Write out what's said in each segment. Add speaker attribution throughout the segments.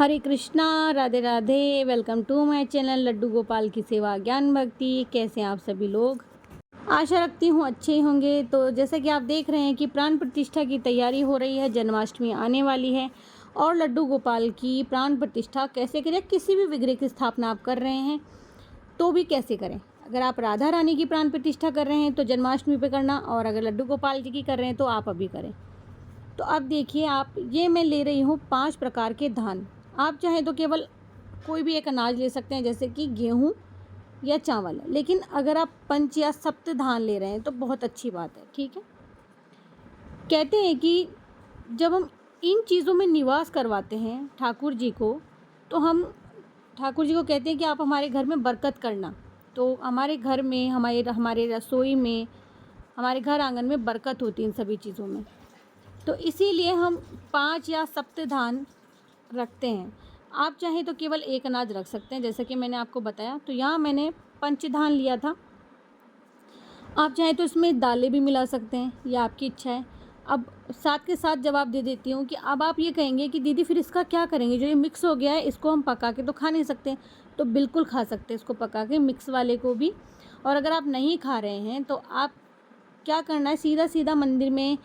Speaker 1: Hare Krishna, Radhe Radhe. Welcome to my channel Laddu Gopal की सेवा ज्ञान भक्ति। कैसे हैं आप सभी लोग? आशा रखती हूँ अच्छे ही होंगे। तो जैसे कि आप देख रहे हैं कि प्राण प्रतिष्ठा की तैयारी हो रही है, जन्माष्टमी आने वाली है और लड्डू गोपाल की प्राण प्रतिष्ठा कैसे करें, किसी भी विग्रह की स्थापना आप कर रहे हैं तो भी कैसे करें। अगर आप राधा रानी की प्राण प्रतिष्ठा कर रहे हैं तो जन्माष्टमी पे करना, और अगर लड्डू गोपाल जी की कर रहे हैं तो आप अभी करें। तो अब देखिए आप, ये मैं ले रही हूँ 5 प्रकार के धान। आप चाहें तो केवल कोई भी एक अनाज ले सकते हैं, जैसे कि गेहूँ या चावल, लेकिन अगर आप पंच या सप्त धान ले रहे हैं तो बहुत अच्छी बात है। ठीक है, कहते हैं कि जब हम इन चीज़ों में निवास करवाते हैं ठाकुर जी को, तो हम ठाकुर जी को कहते हैं कि आप हमारे घर में बरकत करना। तो हमारे घर में, हमारे रसोई में, हमारे घर आंगन में बरकत होती है इन सभी चीज़ों में। तो इसीलिए हम 5 या सप्त धान रखते हैं। आप चाहें तो केवल एक अनाज रख सकते हैं, जैसे कि मैंने आपको बताया। तो यहाँ मैंने पंचधान लिया था। आप चाहें तो इसमें दालें भी मिला सकते हैं, ये आपकी इच्छा है। अब साथ के साथ जवाब दे देती हूँ कि अब आप ये कहेंगे कि दीदी फिर इसका क्या करेंगे, जो ये मिक्स हो गया है इसको हम पका के तो खा नहीं सकते। तो बिल्कुल खा सकते हैं इसको पका के, मिक्स वाले को भी। और अगर आप नहीं खा रहे हैं तो आप क्या करना है, सीधा सीधा मंदिर में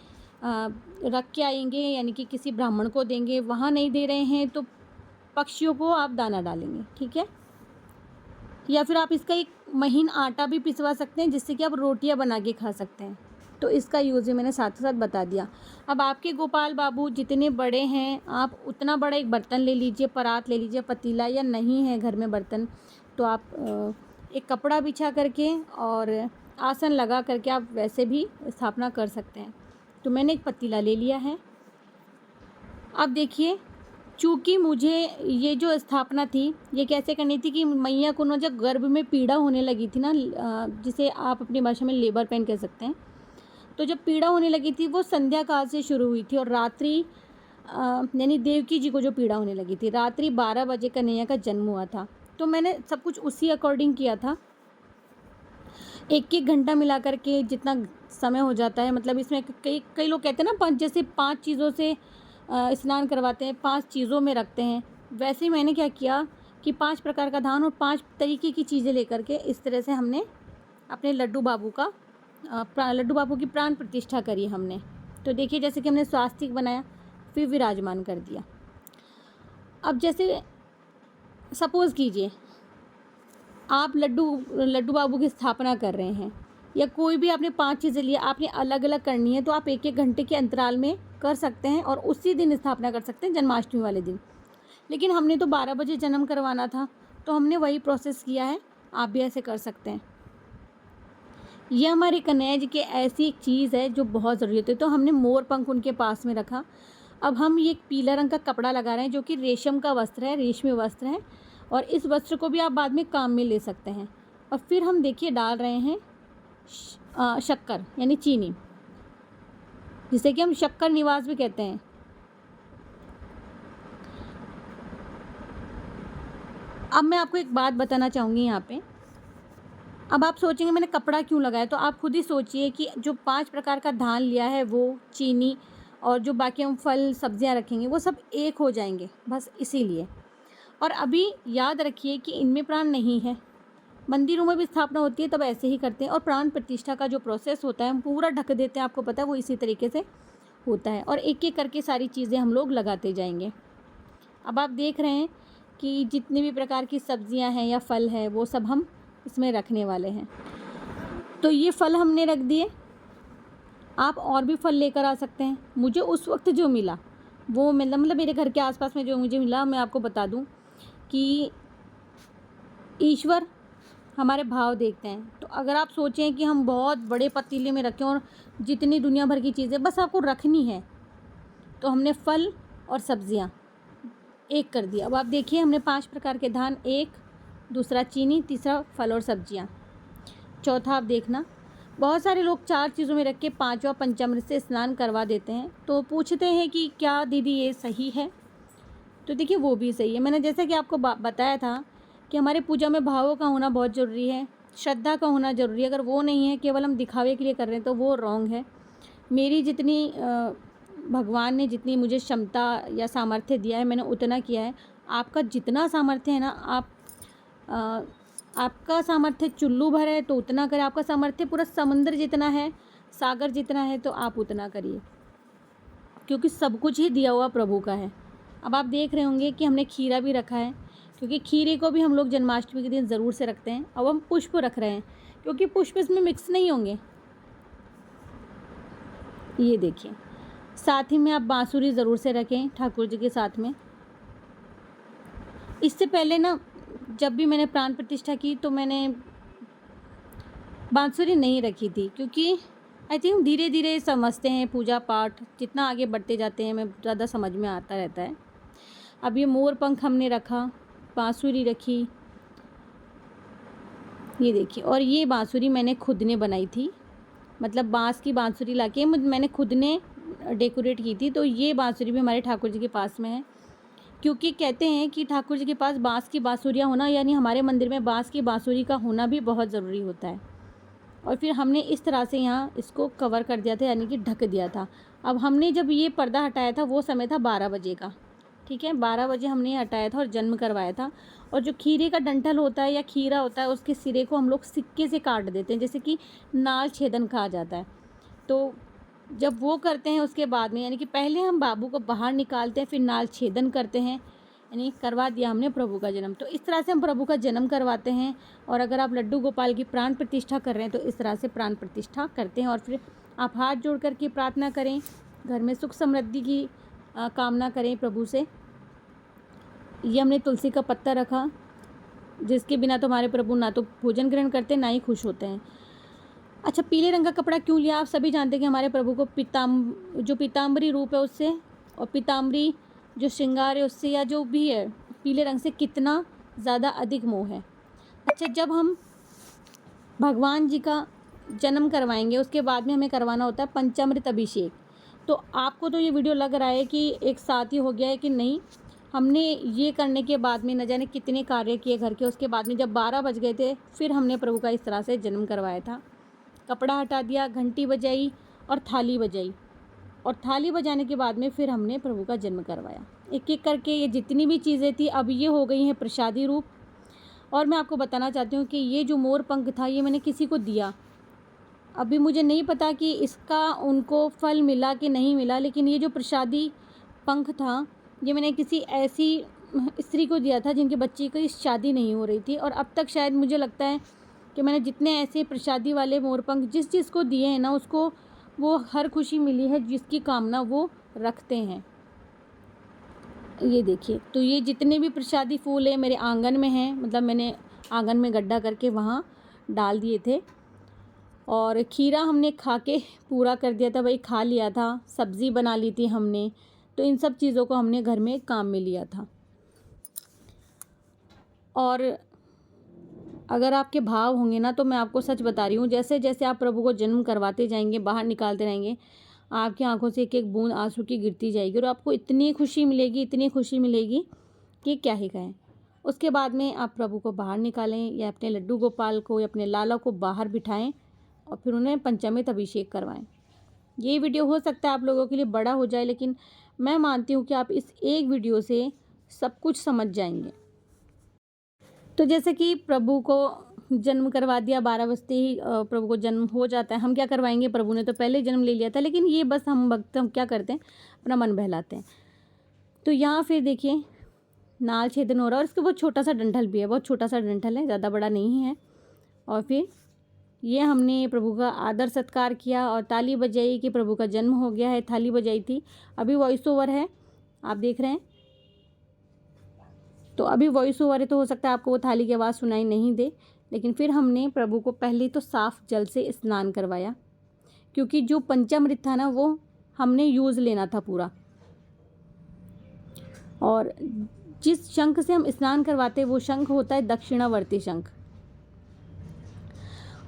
Speaker 1: रख के आएंगे, यानी कि किसी ब्राह्मण को देंगे। वहाँ नहीं दे रहे हैं तो पक्षियों को आप दाना डालेंगे। ठीक है, या फिर आप इसका एक महीन आटा भी पिसवा सकते हैं, जिससे कि आप रोटियां बना के खा सकते हैं। तो इसका यूज़ भी मैंने साथ साथ बता दिया। अब आपके गोपाल बाबू जितने बड़े हैं, आप उतना बड़ा एक बर्तन ले लीजिए, परात ले लीजिए, पतीला, या नहीं है घर में बर्तन तो आप एक कपड़ा बिछा करके और आसन लगा करके आप वैसे भी स्थापना कर सकते हैं। तो मैंने एक पतीला ले लिया है। अब देखिए, चूँकि मुझे ये जो स्थापना थी ये कैसे करनी थी कि मैया को ना जब गर्भ में पीड़ा होने लगी थी ना, जिसे आप अपनी भाषा में लेबर पेन कह सकते हैं, तो जब पीड़ा होने लगी थी वो संध्या काल से शुरू हुई थी, और रात्रि यानी देवकी जी को जो पीड़ा होने लगी थी, रात्रि 12 बजे कन्हैया का जन्म हुआ था। तो मैंने सब कुछ उसी अकॉर्डिंग किया था। एक एक घंटा मिला करके जितना समय हो जाता है, मतलब इसमें कई लोग कहते हैं ना, जैसे 5 चीज़ों से स्नान करवाते हैं, 5 चीज़ों में रखते हैं। वैसे ही मैंने क्या किया कि 5 प्रकार का धान और 5 तरीके की चीज़ें लेकर के इस तरह से हमने अपने लड्डू बाबू की प्राण प्रतिष्ठा करी हमने। तो देखिए, जैसे कि हमने स्वास्तिक बनाया, फिर विराजमान कर दिया। अब जैसे सपोज़ कीजिए आप लड्डू बाबू की स्थापना कर रहे हैं, या कोई भी आपने 5 चीज़ें लिए, आपने अलग अलग करनी है, तो आप एक एक घंटे के अंतराल में कर सकते हैं और उसी दिन स्थापना कर सकते हैं, जन्माष्टमी वाले दिन। लेकिन हमने तो 12 बजे जन्म करवाना था, तो हमने वही प्रोसेस किया है। आप भी ऐसे कर सकते हैं। ये हमारे कन्हैया जी की ऐसी एक चीज़ है जो बहुत ज़रूरी होती है। तो हमने मोर पंख उनके पास में रखा। अब हम ये पीला रंग का कपड़ा लगा रहे हैं, जो कि रेशम का वस्त्र है, रेशमी वस्त्र है, और इस वस्त्र को भी आप बाद में काम में ले सकते हैं। और फिर हम देखिए डाल रहे हैं शक्कर, यानी चीनी, जिसे कि हम शक्कर निवास भी कहते हैं। अब मैं आपको एक बात बताना चाहूँगी यहाँ पे। अब आप सोचेंगे मैंने कपड़ा क्यों लगाया, तो आप खुद ही सोचिए कि जो 5 प्रकार का धान लिया है, वो चीनी और जो बाकी हम फल सब्जियाँ रखेंगे वो सब एक हो जाएंगे, बस इसीलिए। और अभी याद रखिए कि इनमें प्राण नहीं है। मंदिरों में भी स्थापना होती है तब ऐसे ही करते हैं, और प्राण प्रतिष्ठा का जो प्रोसेस होता है हम पूरा ढक देते हैं, आपको पता है, वो इसी तरीके से होता है। और एक एक करके सारी चीज़ें हम लोग लगाते जाएंगे। अब आप देख रहे हैं कि जितनी भी प्रकार की सब्जियां हैं या फल है वो सब हम इसमें रखने वाले हैं। तो ये फल हमने रख दिए। आप और भी फल लेकर आ सकते हैं। मुझे उस वक्त जो मिला वो मतलब मेरे घर के आसपास में जो मुझे मिला, मैं आपको बता दूं कि ईश्वर हमारे भाव देखते हैं। तो अगर आप सोचें कि हम बहुत बड़े पतीले में रखें और जितनी दुनिया भर की चीज़ें बस आपको रखनी है, तो हमने फल और सब्जियां एक कर दिया। अब आप देखिए, हमने 5 प्रकार के धान, एक, दूसरा चीनी, तीसरा फल और सब्जियां, चौथा आप देखना। बहुत सारे लोग 4 चीज़ों में रख के 5वां पंचामृत से स्नान करवा देते हैं। तो पूछते हैं कि क्या दीदी ये सही है? तो देखिए, वो भी सही है। मैंने जैसा कि आपको बताया था कि हमारे पूजा में भावों का होना बहुत ज़रूरी है, श्रद्धा का होना ज़रूरी है। अगर वो नहीं है, केवल हम दिखावे के लिए कर रहे हैं, तो वो रॉन्ग है। मेरी जितनी भगवान ने जितनी मुझे क्षमता या सामर्थ्य दिया है मैंने उतना किया है। आपका जितना सामर्थ्य है ना, आपका सामर्थ्य चुल्लू भर है तो उतना करें, आपका सामर्थ्य पूरा समुद्र जितना है, सागर जितना है तो आप उतना करिए, क्योंकि सब कुछ ही दिया हुआ प्रभु का है। अब आप देख रहे होंगे कि हमने खीरा भी रखा है, क्योंकि खीरे को भी हम लोग जन्माष्टमी के दिन ज़रूर से रखते हैं। अब हम पुष्प रख रहे हैं क्योंकि पुष्प इसमें मिक्स नहीं होंगे। ये देखिए, साथ ही में आप बांसुरी ज़रूर से रखें ठाकुर जी के साथ में। इससे पहले ना, जब भी मैंने प्राण प्रतिष्ठा की तो मैंने बांसुरी नहीं रखी थी, क्योंकि आई थिंक धीरे धीरे समझते हैं पूजा पाठ, जितना आगे बढ़ते जाते हैं हमें ज़्यादा समझ में आता रहता है। अब ये मोर पंख हमने रखा, बांसुरी रखी, ये देखिए। और ये बांसुरी मैंने खुद ने बनाई थी, मतलब बांस की बांसुरी लाके मैंने खुद ने डेकोरेट की थी। तो ये बांसुरी भी हमारे ठाकुर जी के पास में है, क्योंकि कहते हैं कि ठाकुर जी के पास बांस की बांसुरियाँ होना, यानी हमारे मंदिर में बांस की बांसुरी का होना भी बहुत ज़रूरी होता है। और फिर हमने इस तरह से यहाँ इसको कवर कर दिया था, यानी कि ढक दिया था। अब हमने जब ये पर्दा हटाया था वो समय था 12 बजे का, ठीक है, 12 बजे हमने हटाया था और जन्म करवाया था। और जो खीरे का डंठल होता है या खीरा होता है, उसके सिरे को हम लोग सिक्के से काट देते हैं, जैसे कि नाल छेदन कहा जाता है। तो जब वो करते हैं उसके बाद में, यानी कि पहले हम बाबू को बाहर निकालते हैं, फिर नाल छेदन करते हैं, यानी करवा दिया हमने प्रभु का जन्म। तो इस तरह से हम प्रभु का जन्म करवाते हैं। और अगर आप लड्डू गोपाल की प्राण प्रतिष्ठा कर रहे हैं तो इस तरह से प्राण प्रतिष्ठा करते हैं। और फिर आप हाथ जोड़ कर के प्रार्थना करें, घर में सुख समृद्धि की कामना करें प्रभु से। ये हमने तुलसी का पत्ता रखा, जिसके बिना तो हमारे प्रभु ना तो भोजन ग्रहण करते, ना ही खुश होते हैं। अच्छा, पीले रंग का कपड़ा क्यों लिया? आप सभी जानते हैं कि हमारे प्रभु को जो पीताम्बरी रूप है उससे, और पीताम्बरी जो श्रृंगार है उससे, या जो भी है, पीले रंग से कितना ज़्यादा अधिक मोह है। अच्छा, जब हम भगवान जी का जन्म करवाएंगे उसके बाद में हमें करवाना होता है पंचामृत अभिषेक। तो आपको तो ये वीडियो लग रहा है कि एक साथ ही हो गया है, कि नहीं, हमने ये करने के बाद में न जाने कितने कार्य किए घर के। उसके बाद में जब 12 बज गए थे, फिर हमने प्रभु का इस तरह से जन्म करवाया था। कपड़ा हटा दिया, घंटी बजाई और थाली बजाई, और थाली बजाने के बाद में फिर हमने प्रभु का जन्म करवाया। एक एक करके ये जितनी भी चीज़ें थी अब ये हो गई हैं प्रसादी रूप। और मैं आपको बताना चाहती हूँ कि ये जो मोर पंख था ये मैंने किसी को दिया। अभी मुझे नहीं पता कि इसका उनको फल मिला कि नहीं मिला, लेकिन ये जो प्रसादी पंख था ये मैंने किसी ऐसी स्त्री को दिया था जिनके बच्चे की शादी नहीं हो रही थी। और अब तक शायद मुझे लगता है कि मैंने जितने ऐसे प्रसादी वाले मोर पंख जिस को दिए हैं ना, उसको वो हर खुशी मिली है जिसकी कामना वो रखते हैं। ये देखिए, तो ये जितने भी प्रसादी फूल है मेरे आंगन में हैं, मतलब मैंने आंगन में गड्ढा करके वहाँ डाल दिए थे। और खीरा हमने खा के पूरा कर दिया था, भाई खा लिया था, सब्ज़ी बना ली थी हमने। तो इन सब चीज़ों को हमने घर में काम में लिया था। और अगर आपके भाव होंगे ना, तो मैं आपको सच बता रही हूँ, जैसे जैसे आप प्रभु को जन्म करवाते जाएंगे, बाहर निकालते रहेंगे, आपकी आंखों से एक एक बूंद आंसू की गिरती जाएगी। और आपको इतनी खुशी मिलेगी, इतनी खुशी मिलेगी कि क्या ही कहें। उसके बाद में आप प्रभु को बाहर निकालें, या अपने लड्डू गोपाल को या अपने लाला को बाहर बिठाएं और फिर उन्हें पंचामृत अभिषेक करवाएं। ये वीडियो हो सकता है आप लोगों के लिए बड़ा हो जाए, लेकिन मैं मानती हूँ कि आप इस एक वीडियो से सब कुछ समझ जाएंगे। तो जैसे कि प्रभु को जन्म करवा दिया, 12 बजते ही प्रभु को जन्म हो जाता है। हम क्या करवाएंगे, प्रभु ने तो पहले जन्म ले लिया था, लेकिन ये बस हम भक्त हम क्या करते हैं, अपना मन बहलाते हैं। तो यहाँ फिर देखिए नाल छेदन हो रहा है, और इसके बहुत छोटा सा डंठल भी है, बहुत छोटा सा डंठल है, ज़्यादा बड़ा नहीं है। और फिर ये हमने प्रभु का आदर सत्कार किया और ताली बजाई कि प्रभु का जन्म हो गया है। थाली बजाई थी, अभी वॉइस ओवर है, आप देख रहे हैं। तो अभी वॉइस ओवर है, तो हो सकता है आपको वो थाली की आवाज़ सुनाई नहीं दे। लेकिन फिर हमने प्रभु को पहले तो साफ़ जल से स्नान करवाया, क्योंकि जो पंचामृत था ना वो हमने यूज़ लेना था पूरा। और जिस शंख से हम स्नान करवाते हैं वो शंख होता है दक्षिणावर्ती शंख।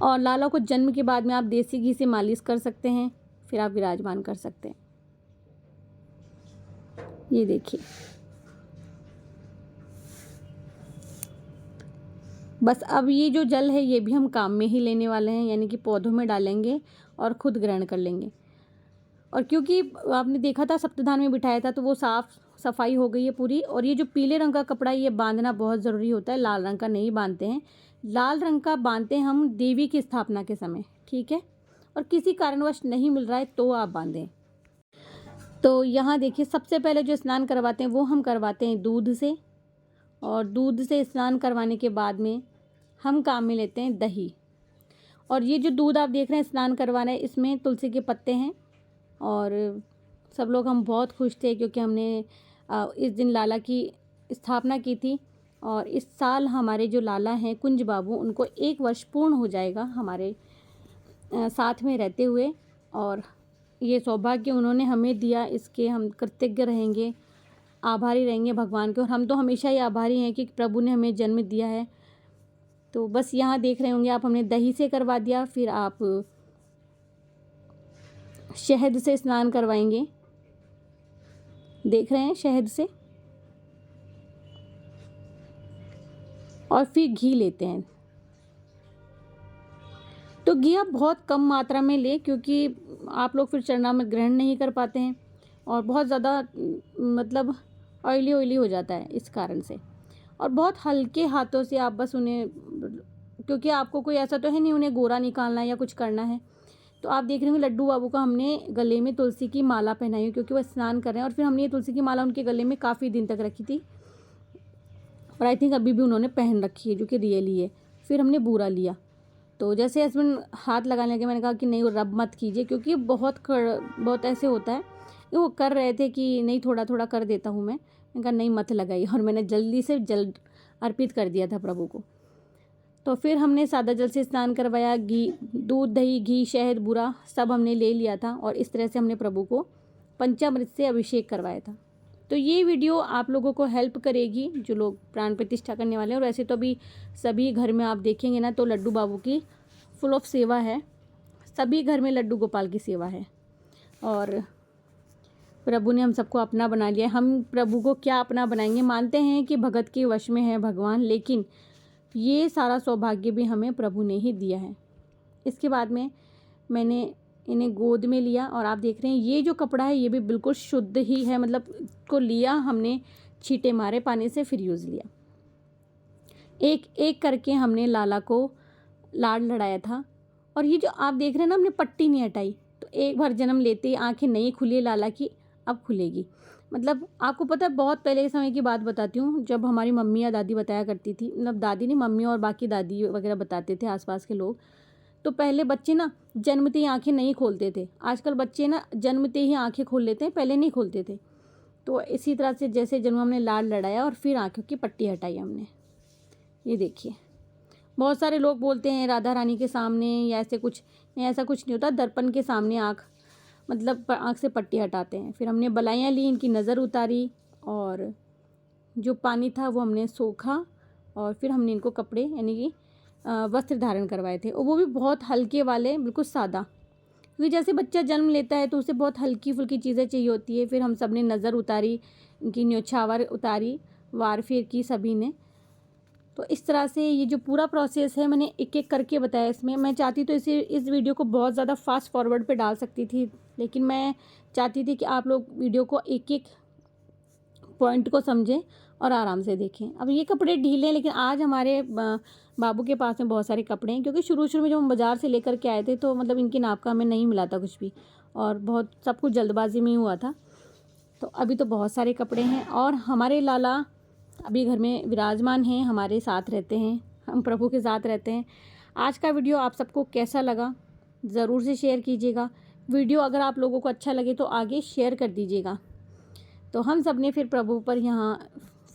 Speaker 1: और लाला को जन्म के बाद में आप देसी घी से मालिश कर सकते हैं, फिर आप विराजमान कर सकते हैं। ये देखिए, बस अब ये जो जल है ये भी हम काम में ही लेने वाले हैं, यानी कि पौधों में डालेंगे और खुद ग्रहण कर लेंगे। और क्योंकि आपने देखा था सप्तधान में बिठाया था तो वो साफ सफाई हो गई है पूरी। और ये जो पीले रंग का कपड़ा ये बांधना बहुत ज़रूरी होता है, लाल रंग का नहीं बांधते हैं। लाल रंग का बांधते हैं हम देवी की स्थापना के समय, ठीक है। और किसी कारणवश नहीं मिल रहा है तो आप बांधें। तो यहाँ देखिए सबसे पहले जो स्नान करवाते हैं वो हम करवाते हैं दूध से, और दूध से स्नान करवाने के बाद में हम काम में लेते हैं दही। और ये जो दूध आप देख रहे हैं स्नान करवाना है, इसमें तुलसी के पत्ते हैं। और सब लोग हम बहुत खुश थे क्योंकि हमने इस दिन लाला की स्थापना की थी। और इस साल हमारे जो लाला हैं कुंज बाबू, उनको 1 वर्ष पूर्ण हो जाएगा हमारे साथ में रहते हुए। और ये सौभाग्य उन्होंने हमें दिया, इसके हम कृतज्ञ रहेंगे, आभारी रहेंगे भगवान के। और हम तो हमेशा ही आभारी हैं कि प्रभु ने हमें जन्म दिया है। तो बस यहाँ देख रहे होंगे आप, हमने दही से करवा दिया, फिर आप शहद से स्नान करवाएंगे, देख रहे हैं, शहद से। और फिर घी लेते हैं। तो घी आप बहुत कम मात्रा में ले, क्योंकि आप लोग फिर चरणामृत ग्रहण नहीं कर पाते हैं और बहुत ज़्यादा मतलब ऑयली हो जाता है इस कारण से। और बहुत हल्के हाथों से आप बस उन्हें, क्योंकि आपको कोई ऐसा तो है नहीं उन्हें गोरा निकालना है या कुछ करना है। तो आप देख रहे होंगे लड्डू बाबू का हमने गले में तुलसी की माला पहनाई है क्योंकि वह स्नान कर रहे हैं। और फिर हमने ये तुलसी की माला उनके गले में काफ़ी दिन तक रखी थी, और आई थिंक अभी भी उन्होंने पहन रखी है, जो कि रियली है। फिर हमने बूरा लिया। तो जैसे हस्बैंड हाथ लगाने लगे, मैंने कहा कि नहीं वो रब मत कीजिए, क्योंकि बहुत ऐसे होता है। वो कर रहे थे कि नहीं थोड़ा थोड़ा कर देता हूँ मैंने कहा नहीं मत लगाइए, और मैंने जल्दी से जल अर्पित कर दिया था प्रभु को। तो फिर हमने सादा जल से स्नान करवाया, घी, दूध, दही, घी, शहद, बूरा सब हमने ले लिया था, और इस तरह से हमने प्रभु को पंचामृत से अभिषेक करवाया था। तो ये वीडियो आप लोगों को हेल्प करेगी जो लोग प्राण प्रतिष्ठा करने वाले हैं। और वैसे तो अभी सभी घर में आप देखेंगे ना तो लड्डू बाबू की फुल ऑफ सेवा है, सभी घर में लड्डू गोपाल की सेवा है। और प्रभु ने हम सबको अपना बना लिया। हम प्रभु को क्या अपना बनाएंगे, मानते हैं कि भगत के वश में है भगवान, लेकिन ये सारा सौभाग्य भी हमें प्रभु ने ही दिया है। इसके बाद में मैंने इन्हें गोद में लिया, और आप देख रहे हैं ये जो कपड़ा है ये भी बिल्कुल शुद्ध ही है, मतलब को लिया हमने, छींटे मारे पानी से, फिर यूज़ लिया। एक एक करके हमने लाला को लाड लड़ाया था। और ये जो आप देख रहे हैं ना, हमने पट्टी नहीं हटाई। तो एक बार जन्म लेते ही आंखें नहीं खुली लाला की, अब खुलेगी। मतलब आपको पता है, बहुत पहले के समय की बात बताती हूँ, जब हमारी मम्मी या दादी बताया करती थी, मतलब दादी नहीं, मम्मी और बाकी दादी वगैरह बताते थे आसपास के लोग। तो पहले बच्चे ना जन्मते ही आंखें नहीं खोलते थे। आजकल बच्चे ना जन्मते ही आंखें खोल लेते हैं, पहले नहीं खोलते थे। तो इसी तरह से जैसे जन्म हमने लाड लड़ाया और फिर आंखों की पट्टी हटाई हमने। ये देखिए, बहुत सारे लोग बोलते हैं राधा रानी के सामने या ऐसे कुछ नहीं, ऐसा कुछ नहीं होता। दर्पण के सामने आँख, मतलब आँख से पट्टी हटाते हैं। फिर हमने बलाइयाँ ली, इनकी नज़र उतारी, और जो पानी था वो हमने सोखा, और फिर हमने इनको कपड़े यानी कि वस्त्र धारण करवाए थे, और वो भी बहुत हल्के वाले, बिल्कुल सादा, क्योंकि जैसे बच्चा जन्म लेता है तो उसे बहुत हल्की फुल्की चीज़ें चाहिए होती है। फिर हम सब ने नज़र उतारी, इनकी न्योछावर उतारी, वार फिर की सभी ने। तो इस तरह से ये जो पूरा प्रोसेस है मैंने एक एक करके बताया। इसमें मैं चाहती तो इस वीडियो को बहुत ज़्यादा फास्ट फॉरवर्ड पे डाल सकती थी, लेकिन मैं चाहती थी कि आप लोग वीडियो को एक एक पॉइंट को समझें और आराम से देखें। अब ये कपड़े ढीले हैं, लेकिन आज हमारे बाबू के पास में बहुत सारे कपड़े हैं, क्योंकि शुरू में जब हम बाज़ार से लेकर के आए थे तो मतलब इनकी नाप का हमें नहीं मिला था कुछ भी, और बहुत सब कुछ जल्दबाजी में ही हुआ था। तो अभी तो बहुत सारे कपड़े हैं, और हमारे लाला अभी घर में विराजमान हैं, हमारे साथ रहते हैं, हम प्रभु के साथ रहते हैं। आज का वीडियो आप सबको कैसा लगा ज़रूर से शेयर कीजिएगा। वीडियो अगर आप लोगों को अच्छा लगे तो आगे शेयर कर दीजिएगा। तो हम सब ने फिर प्रभु पर यहाँ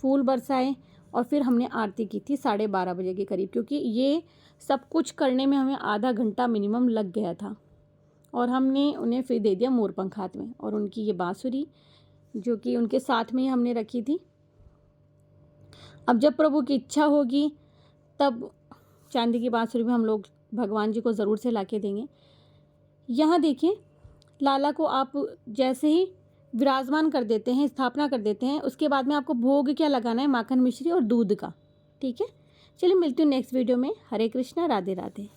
Speaker 1: फूल बरसाए, और फिर हमने आरती की थी 12:30 बजे के करीब, क्योंकि ये सब कुछ करने में हमें आधा घंटा मिनिमम लग गया था। और हमने उन्हें फिर दे दिया मोरपंख हाथ में, और उनकी ये बांसुरी जो कि उनके साथ में ही हमने रखी थी। अब जब प्रभु की इच्छा होगी तब चांदी की बांसुरी में हम लोग भगवान जी को ज़रूर से लाके देंगे। यहाँ देखिए, लाला को आप जैसे ही विराजमान कर देते हैं, स्थापना कर देते हैं, उसके बाद में आपको भोग क्या लगाना है, माखन मिश्री और दूध का। ठीक है, चलिए मिलती हूँ नेक्स्ट वीडियो में। हरे कृष्णा, राधे राधे।